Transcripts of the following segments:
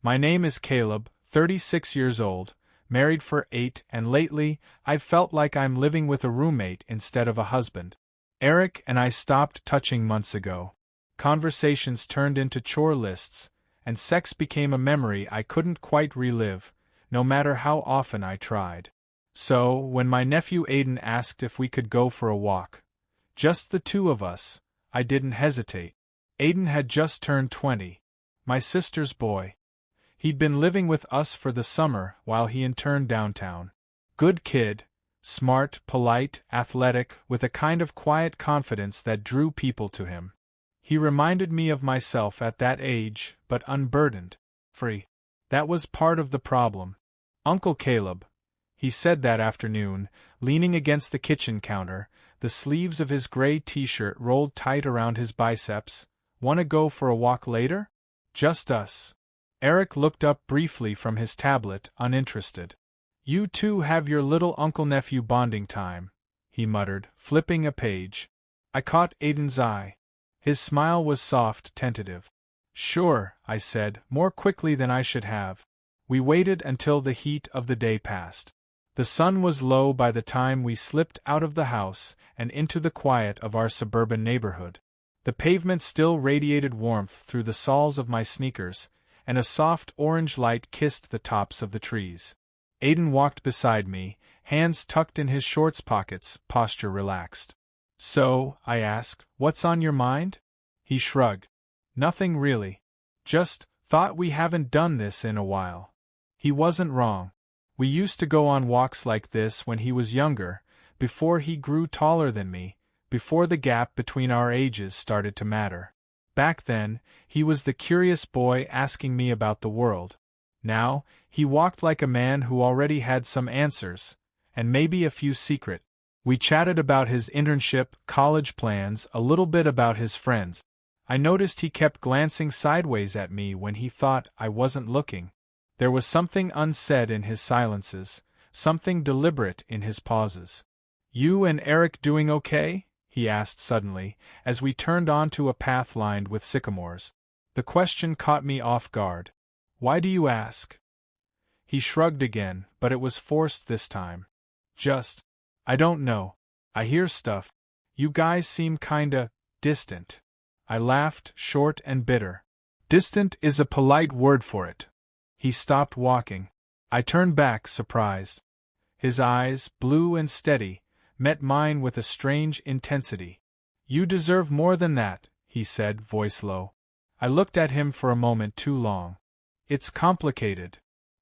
My name is Caleb, 36 years old, married for 8, and lately, I've felt like I'm living with a roommate instead of a husband. Eric and I stopped touching months ago. Conversations turned into chore lists, and sex became a memory I couldn't quite relive, no matter how often I tried. So, when my nephew Aiden asked if we could go for a walk, just the two of us, I didn't hesitate. Aiden had just turned 20. My sister's boy. He'd been living with us for the summer while he interned downtown. Good kid, smart, polite, athletic, with a kind of quiet confidence that drew people to him. He reminded me of myself at that age, but unburdened, free. That was part of the problem. Uncle Caleb, he said that afternoon, leaning against the kitchen counter, the sleeves of his gray t-shirt rolled tight around his biceps. "Wanna go for a walk later?" "Just us." Eric looked up briefly from his tablet, uninterested. "You two have your little uncle-nephew bonding time," he muttered, flipping a page. I caught Aiden's eye. His smile was soft, tentative. "Sure," I said, more quickly than I should have. We waited until the heat of the day passed. The sun was low by the time we slipped out of the house and into the quiet of our suburban neighborhood. The pavement still radiated warmth through the soles of my sneakers, and a soft orange light kissed the tops of the trees. Aiden walked beside me, hands tucked in his shorts pockets, posture relaxed. "So," I asked, "what's on your mind?" He shrugged. "Nothing really. Just thought we haven't done this in a while." He wasn't wrong. We used to go on walks like this when he was younger, before he grew taller than me, before the gap between our ages started to matter. Back then, he was the curious boy asking me about the world. Now, he walked like a man who already had some answers, and maybe a few secret. We chatted about his internship, college plans, a little bit about his friends. I noticed he kept glancing sideways at me when he thought I wasn't looking. There was something unsaid in his silences, something deliberate in his pauses. "You and Eric doing okay?" he asked suddenly, as we turned onto a path lined with sycamores. The question caught me off guard. "Why do you ask?" He shrugged again, but it was forced this time. I don't know. I hear stuff. You guys seem kinda distant." I laughed, short and bitter. "Distant is a polite word for it." He stopped walking. I turned back, surprised. His eyes, blue and steady, met mine with a strange intensity. "You deserve more than that," he said, voice low. I looked at him for a moment too long. "It's complicated."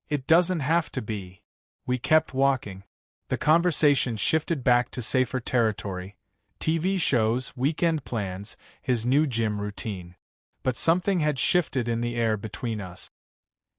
"It doesn't have to be." We kept walking. The conversation shifted back to safer territory: TV shows, weekend plans, his new gym routine. But something had shifted in the air between us.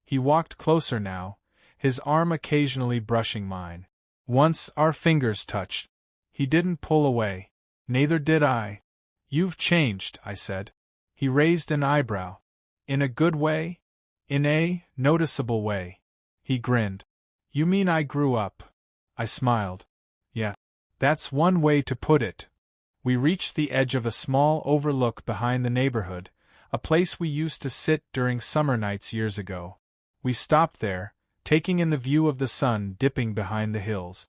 He walked closer now, his arm occasionally brushing mine. Once our fingers touched. He didn't pull away. Neither did I. "You've changed," I said. He raised an eyebrow. "In a good way?" "In a noticeable way." He grinned. "You mean I grew up?" I smiled. "Yeah. That's one way to put it." We reached the edge of a small overlook behind the neighborhood, a place we used to sit during summer nights years ago. We stopped there, taking in the view of the sun dipping behind the hills.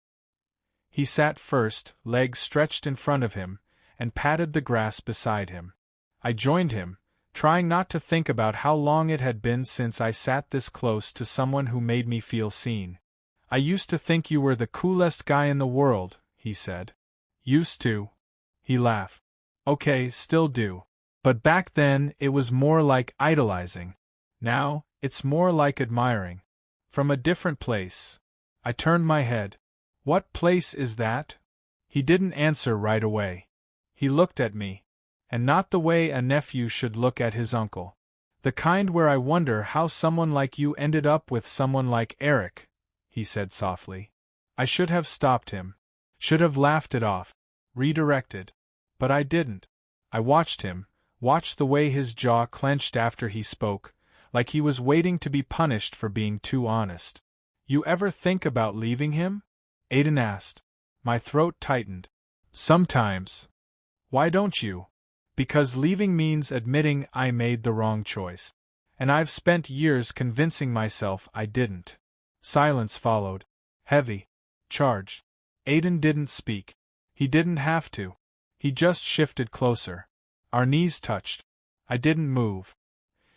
He sat first, legs stretched in front of him, and patted the grass beside him. I joined him, trying not to think about how long it had been since I sat this close to someone who made me feel seen. "I used to think you were the coolest guy in the world," he said. "Used to." He laughed. "Okay, still do. But back then it was more like idolizing. Now, it's more like admiring. From a different place." I turned my head. "What place is that?" He didn't answer right away. He looked at me. And not the way a nephew should look at his uncle. "The kind where I wonder how someone like you ended up with someone like Eric," he said softly. I should have stopped him. Should have laughed it off. Redirected. But I didn't. I watched him, watched the way his jaw clenched after he spoke, like he was waiting to be punished for being too honest. "You ever think about leaving him?" Aiden asked. My throat tightened. "Sometimes." "Why don't you?" "Because leaving means admitting I made the wrong choice. And I've spent years convincing myself I didn't. Silence followed. Heavy. Charged. Aiden didn't speak. He didn't have to. He just shifted closer. Our knees touched. I didn't move.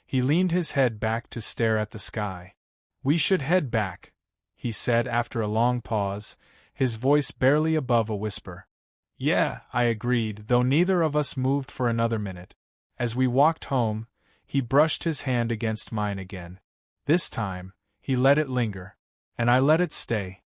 He leaned his head back to stare at the sky. "We should head back," he said after a long pause, his voice barely above a whisper. "Yeah," I agreed, though neither of us moved for another minute. As we walked home, he brushed his hand against mine again. This time, he let it linger. And I let it stay.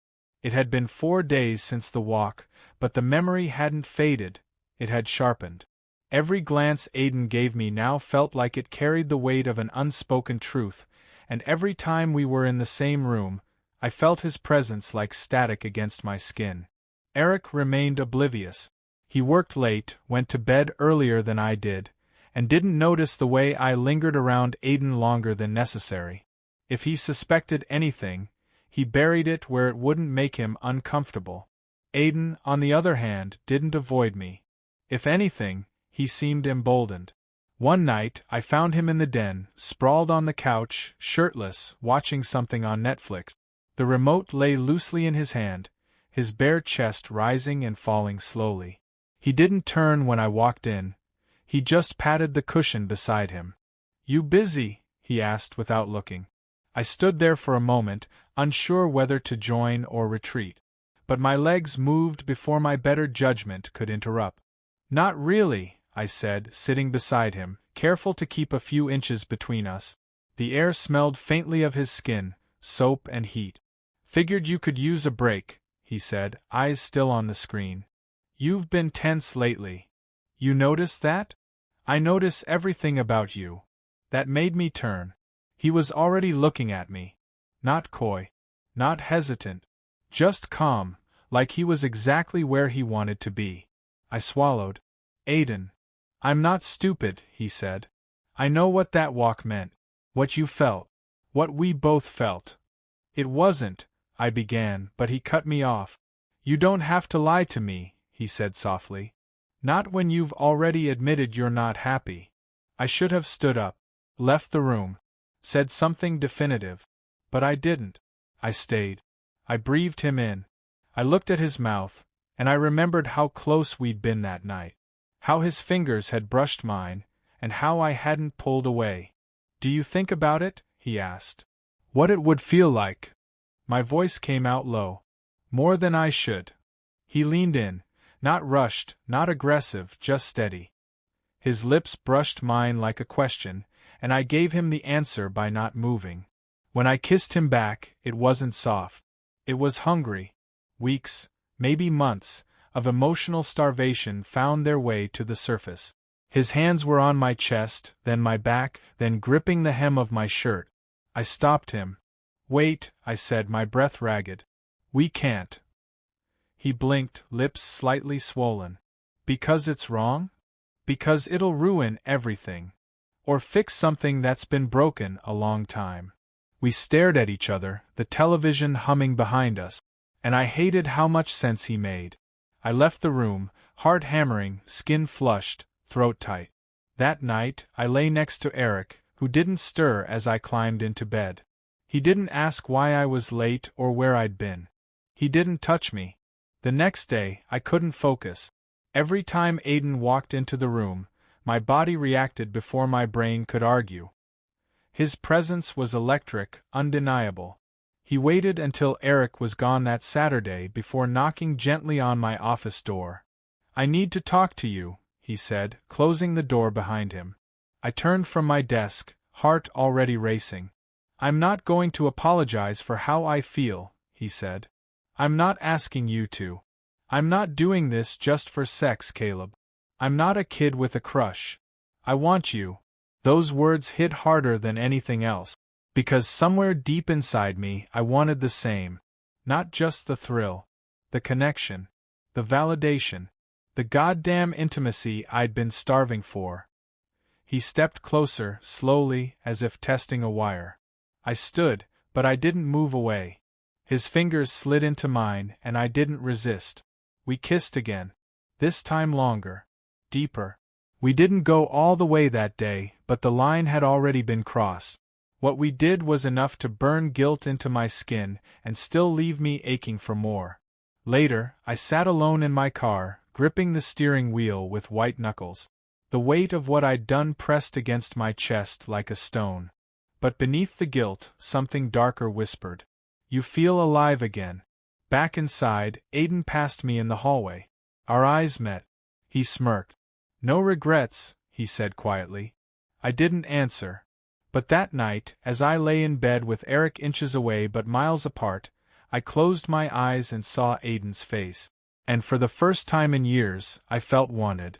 It had been 4 days since the walk, but the memory hadn't faded, it had sharpened. Every glance Aiden gave me now felt like it carried the weight of an unspoken truth, and every time we were in the same room, I felt his presence like static against my skin. Eric remained oblivious. He worked late, went to bed earlier than I did, and didn't notice the way I lingered around Aiden longer than necessary. If he suspected anything, he buried it where it wouldn't make him uncomfortable. Aiden, on the other hand, didn't avoid me. If anything, he seemed emboldened. One night, I found him in the den, sprawled on the couch, shirtless, watching something on Netflix. The remote lay loosely in his hand, his bare chest rising and falling slowly. He didn't turn when I walked in. He just patted the cushion beside him. "You busy?" he asked without looking. I stood there for a moment, unsure whether to join or retreat. But my legs moved before my better judgment could interrupt. "Not really," I said, sitting beside him, careful to keep a few inches between us. The air smelled faintly of his skin, soap and heat. "Figured you could use a break," he said, eyes still on the screen. "You've been tense lately. You notice that?" "I notice everything about you." That made me turn. He was already looking at me. Not coy. Not hesitant. Just calm, like he was exactly where he wanted to be. I swallowed. "Aiden. I'm not stupid," he said. "I know what that walk meant. What you felt. What we both felt." "It wasn't," I began, but he cut me off. "You don't have to lie to me," he said softly. "Not when you've already admitted you're not happy." I should have stood up, left the room, said something definitive. But I didn't. I stayed. I breathed him in. I looked at his mouth, and I remembered how close we'd been that night. How his fingers had brushed mine, and how I hadn't pulled away. "Do you think about it?" he asked. "What it would feel like?" My voice came out low. "More than I should." He leaned in, not rushed, not aggressive, just steady. His lips brushed mine like a question, and I gave him the answer by not moving. When I kissed him back, it wasn't soft. It was hungry. Weeks, maybe months, of emotional starvation found their way to the surface. His hands were on my chest, then my back, then gripping the hem of my shirt. I stopped him. "Wait," I said, my breath ragged. "We can't." He blinked, lips slightly swollen. "Because it's wrong? Because it'll ruin everything. Or fix something that's been broken a long time." We stared at each other, the television humming behind us, and I hated how much sense he made. I left the room, heart hammering, skin flushed, throat tight. That night, I lay next to Eric, who didn't stir as I climbed into bed. He didn't ask why I was late or where I'd been. He didn't touch me. The next day, I couldn't focus. Every time Aiden walked into the room, my body reacted before my brain could argue. His presence was electric, undeniable. He waited until Eric was gone that Saturday before knocking gently on my office door. "I need to talk to you," he said, closing the door behind him. I turned from my desk, heart already racing. "I'm not going to apologize for how I feel," he said. "I'm not asking you to. I'm not doing this just for sex, Caleb. I'm not a kid with a crush. I want you." Those words hit harder than anything else, because somewhere deep inside me I wanted the same. Not just the thrill, the connection, the validation, the goddamn intimacy I'd been starving for. He stepped closer, slowly, as if testing a wire. I stood, but I didn't move away. His fingers slid into mine, and I didn't resist. We kissed again. This time longer. Deeper. We didn't go all the way that day, but the line had already been crossed. What we did was enough to burn guilt into my skin and still leave me aching for more. Later, I sat alone in my car, gripping the steering wheel with white knuckles. The weight of what I'd done pressed against my chest like a stone. But beneath the guilt, something darker whispered. You feel alive again. Back inside, Aiden passed me in the hallway. Our eyes met. He smirked. No regrets, he said quietly. I didn't answer. But that night, as I lay in bed with Eric inches away but miles apart, I closed my eyes and saw Aiden's face. And for the first time in years, I felt wanted.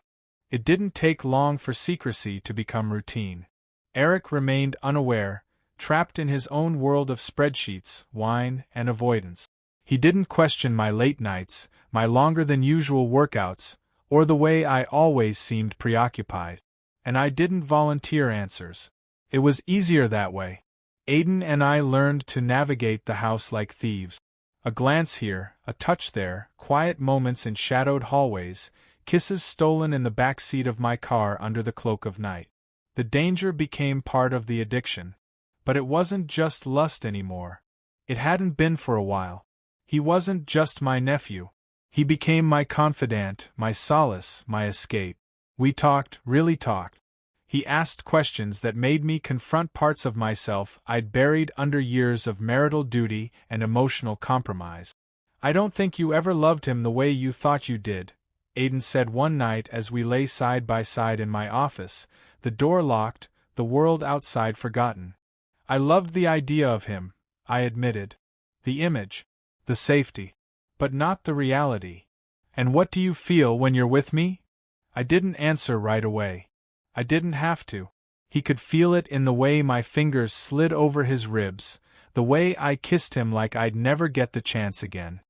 It didn't take long for secrecy to become routine. Eric remained unaware, trapped in his own world of spreadsheets, wine, and avoidance. He didn't question my late nights, my longer-than-usual workouts, or the way I always seemed preoccupied. And I didn't volunteer answers. It was easier that way. Aiden and I learned to navigate the house like thieves. A glance here, a touch there, quiet moments in shadowed hallways, kisses stolen in the back seat of my car under the cloak of night. The danger became part of the addiction. But it wasn't just lust anymore. It hadn't been for a while. He wasn't just my nephew. He became my confidant, my solace, my escape. We talked, really talked. He asked questions that made me confront parts of myself I'd buried under years of marital duty and emotional compromise. I don't think you ever loved him the way you thought you did, Aiden said one night as we lay side by side in my office, the door locked, the world outside forgotten. I loved the idea of him, I admitted. The image. The safety. But not the reality. And what do you feel when you're with me? I didn't answer right away. I didn't have to. He could feel it in the way my fingers slid over his ribs, the way I kissed him like I'd never get the chance again.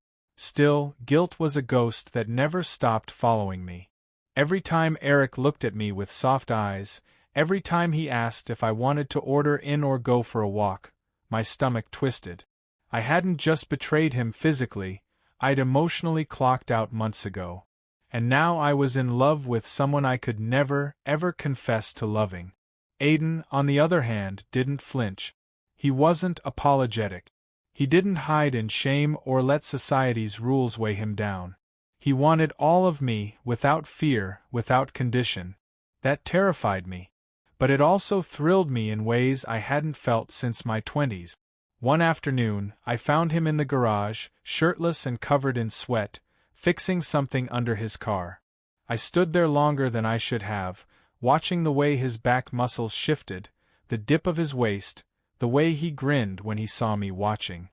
Still, guilt was a ghost that never stopped following me. Every time Eric looked at me with soft eyes, every time he asked if I wanted to order in or go for a walk, my stomach twisted. I hadn't just betrayed him physically, I'd emotionally clocked out months ago. And now I was in love with someone I could never, ever confess to loving. Aiden, on the other hand, didn't flinch. He wasn't apologetic. He didn't hide in shame or let society's rules weigh him down. He wanted all of me, without fear, without condition. That terrified me. But it also thrilled me in ways I hadn't felt since my 20s. One afternoon, I found him in the garage, shirtless and covered in sweat, fixing something under his car. I stood there longer than I should have, watching the way his back muscles shifted, the dip of his waist, the way he grinned when he saw me watching.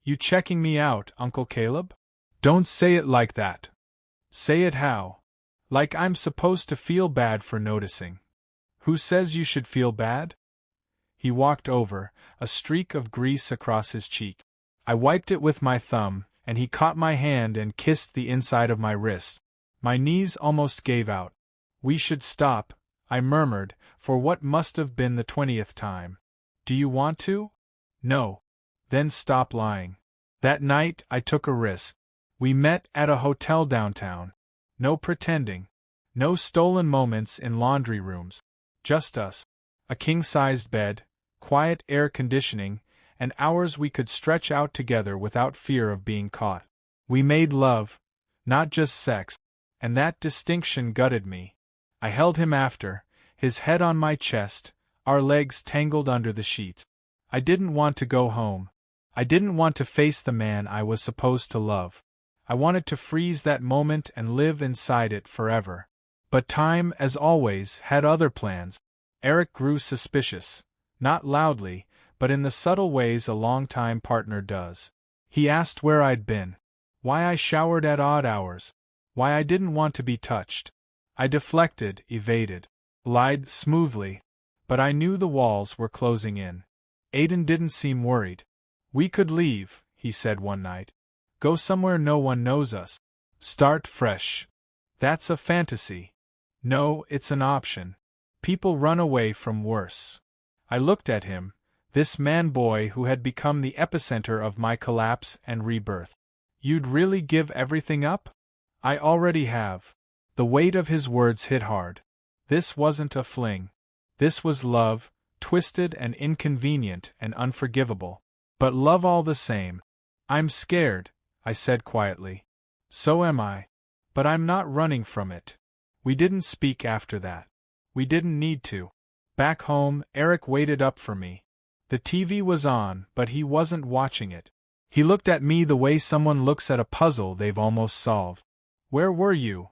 You checking me out, Uncle Caleb? Don't say it like that. Say it how? Like I'm supposed to feel bad for noticing. Who says you should feel bad? He walked over, a streak of grease across his cheek. I wiped it with my thumb, and he caught my hand and kissed the inside of my wrist. My knees almost gave out. We should stop, I murmured, for what must have been the 20th time. Do you want to? No. Then stop lying. That night I took a risk. We met at a hotel downtown. No pretending. No stolen moments in laundry rooms. Just us. A king-sized bed, quiet air conditioning, and hours we could stretch out together without fear of being caught. We made love, not just sex, and that distinction gutted me. I held him after, his head on my chest, our legs tangled under the sheets. I didn't want to go home. I didn't want to face the man I was supposed to love. I wanted to freeze that moment and live inside it forever. But time, as always, had other plans. Eric grew suspicious, not loudly, but in the subtle ways a longtime partner does. He asked where I'd been, why I showered at odd hours, why I didn't want to be touched. I deflected, evaded, lied smoothly, but I knew the walls were closing in. Aiden didn't seem worried. We could leave, he said one night. Go somewhere no one knows us. Start fresh. That's a fantasy. No, it's an option. People run away from worse. I looked at him, this man-boy who had become the epicenter of my collapse and rebirth. You'd really give everything up? I already have. The weight of his words hit hard. This wasn't a fling. This was love, twisted and inconvenient and unforgivable. But love all the same. I'm scared, I said quietly. So am I. But I'm not running from it. We didn't speak after that. We didn't need to. Back home, Eric waited up for me. The TV was on, but he wasn't watching it. He looked at me the way someone looks at a puzzle they've almost solved. Where were you?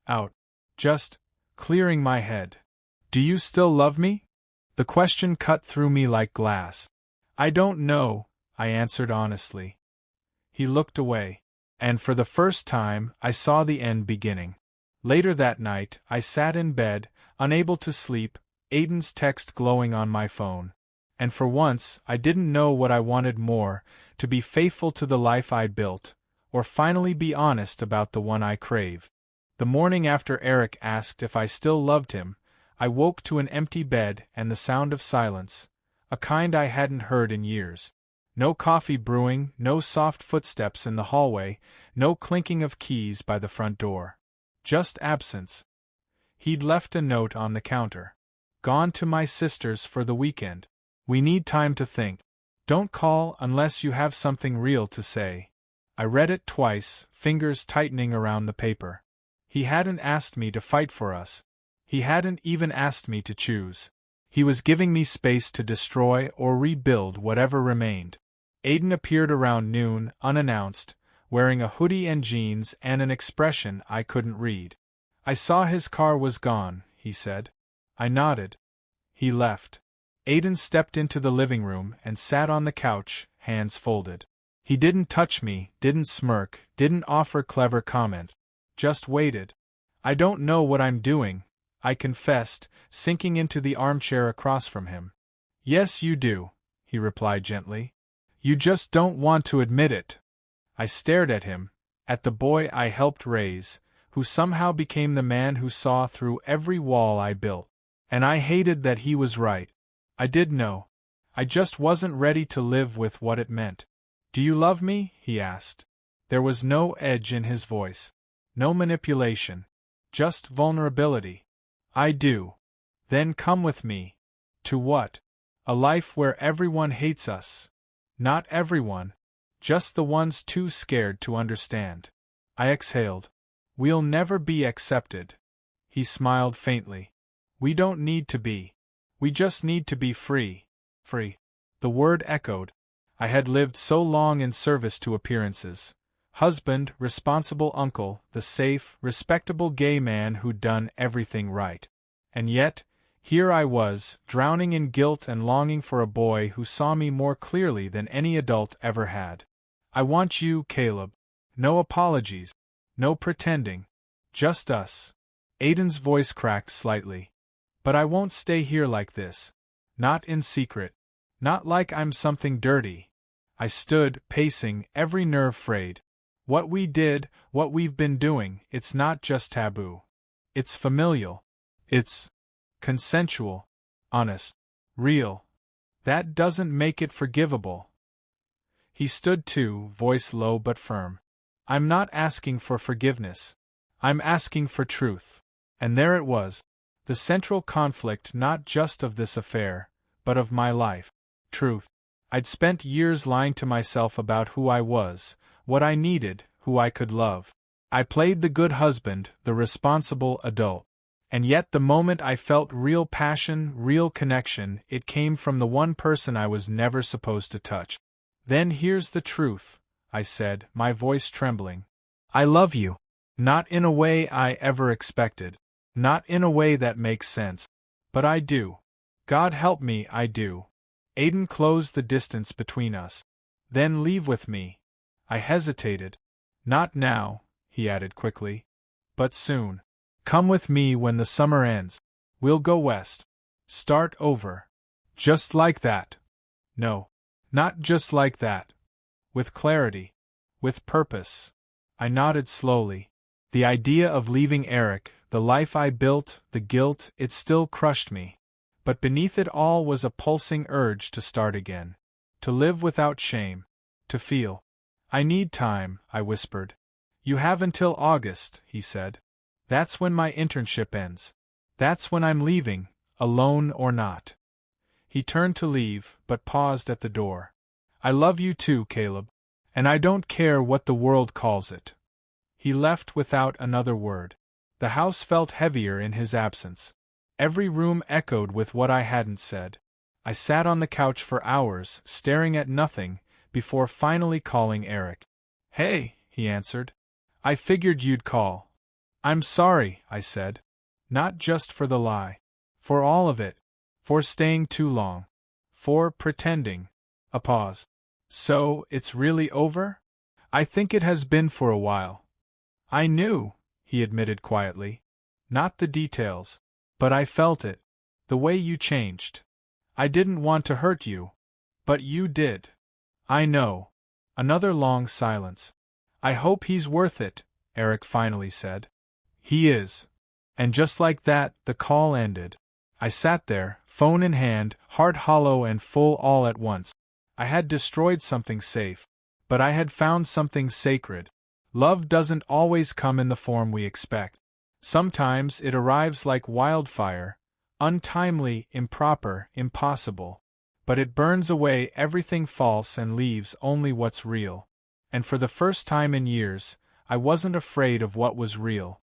Out. Just clearing my head. Do you still love me? The question cut through me like glass. I don't know, I answered honestly. He looked away. And for the first time, I saw the end beginning. Later that night, I sat in bed, unable to sleep, Aiden's text glowing on my phone. And for once, I didn't know what I wanted more, to be faithful to the life I'd built, or finally be honest about the one I crave. The morning after Eric asked if I still loved him, I woke to an empty bed and the sound of silence, a kind I hadn't heard in years. No coffee brewing, no soft footsteps in the hallway, no clinking of keys by the front door. Just absence. He'd left a note on the counter. Gone to my sister's for the weekend. We need time to think. Don't call unless you have something real to say. I read it twice, fingers tightening around the paper. He hadn't asked me to fight for us. He hadn't even asked me to choose. He was giving me space to destroy or rebuild whatever remained. Aiden appeared around noon, unannounced, wearing a hoodie and jeans and an expression I couldn't read. I saw his car was gone, he said. I nodded. He left. Aiden stepped into the living room and sat on the couch, hands folded. He didn't touch me, didn't smirk, didn't offer clever comment. Just waited. I don't know what I'm doing, I confessed, sinking into the armchair across from him. Yes, you do, he replied gently. You just don't want to admit it. I stared at him, at the boy I helped raise, who somehow became the man who saw through every wall I built. And I hated that he was right. I did know. I just wasn't ready to live with what it meant. Do you love me? He asked. There was no edge in his voice. No manipulation. Just vulnerability. I do. Then come with me. To what? A life where everyone hates us. Not everyone. Just the ones too scared to understand. I exhaled. We'll never be accepted. He smiled faintly. We don't need to be. We just need to be free. Free. The word echoed. I had lived so long in service to appearances. Husband, responsible uncle, the safe, respectable gay man who'd done everything right. And yet, here I was, drowning in guilt and longing for a boy who saw me more clearly than any adult ever had. I want you, Caleb. No apologies. No pretending. Just us. Aiden's voice cracked slightly. But I won't stay here like this. Not in secret. Not like I'm something dirty. I stood, pacing, every nerve frayed. What we did, what we've been doing, it's not just taboo. It's familial. It's consensual, honest, real. That doesn't make it forgivable. He stood too, voice low but firm. I'm not asking for forgiveness. I'm asking for truth. And there it was. The central conflict not just of this affair, but of my life. Truth. I'd spent years lying to myself about who I was, what I needed, who I could love. I played the good husband, the responsible adult. And yet the moment I felt real passion, real connection, it came from the one person I was never supposed to touch. Then here's the truth, I said, my voice trembling. I love you. Not in a way I ever expected. Not in a way that makes sense. But I do. God help me, I do. Aiden closed the distance between us. Then leave with me. I hesitated. Not now, he added quickly. But soon. Come with me when the summer ends. We'll go west. Start over. Just like that. No. Not just like that. With clarity. With purpose. I nodded slowly. The idea of leaving Eric, the life I built, the guilt, it still crushed me. But beneath it all was a pulsing urge to start again. To live without shame. To feel. I need time, I whispered. You have until August, he said. That's when my internship ends. That's when I'm leaving, alone or not. He turned to leave, but paused at the door. I love you too, Caleb. And I don't care what the world calls it. He left without another word. The house felt heavier in his absence. Every room echoed with what I hadn't said. I sat on the couch for hours, staring at nothing, before finally calling Eric. Hey, he answered. I figured you'd call. I'm sorry, I said. Not just for the lie. For all of it. For staying too long. For pretending. A pause. So, it's really over? I think it has been for a while. I knew, he admitted quietly. Not the details. But I felt it. The way you changed. I didn't want to hurt you. But you did. I know. Another long silence. I hope he's worth it, Eric finally said. He is. And just like that, the call ended. I sat there, phone in hand, heart hollow and full all at once. I had destroyed something safe. But I had found something sacred. Love doesn't always come in the form we expect. Sometimes it arrives like wildfire, untimely, improper, impossible. But it burns away everything false and leaves only what's real. And for the first time in years, I wasn't afraid of what was real.